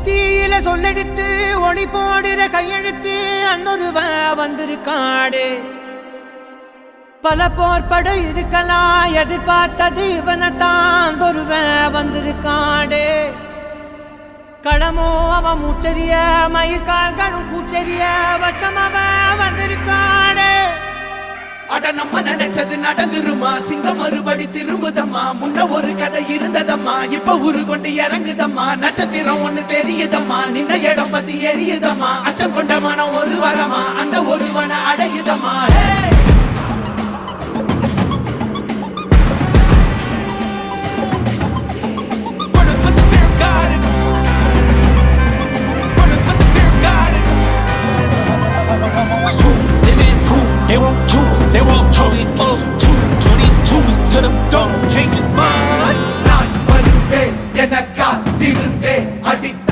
தீயில சொல்லெடுத்து ஒளி போடுற கையெழுத்து அன்னொருவன் வந்திருக்காடு. பல போர்பட இருக்கலாம் எதிர்பார்த்தது இவனைத்தான் ஒருவன் வந்திருக்காடு. களமோ அவன் மூச்சரிய மயிர்கால்களும் கூச்சரிய வச்சம் அவன் வந்திருக்காடு. அட நம்ம நினைச்சது நடந்துருமா, சிங்கம் மறுபடி திரும்புதம்மா. முன்ன ஒரு கதை இருந்ததம்மா, இப்ப ஊரு கொண்டு இறங்குதம்மா. நட்சத்திரம் ஒண்ணு தெரியுதம்மா, நின்ன இடம் பத்தி எரியுதம்மா. அச்சம் கொண்ட மனம் ஒரு வரமா, அந்த ஒருவனை அடையுதம்மா.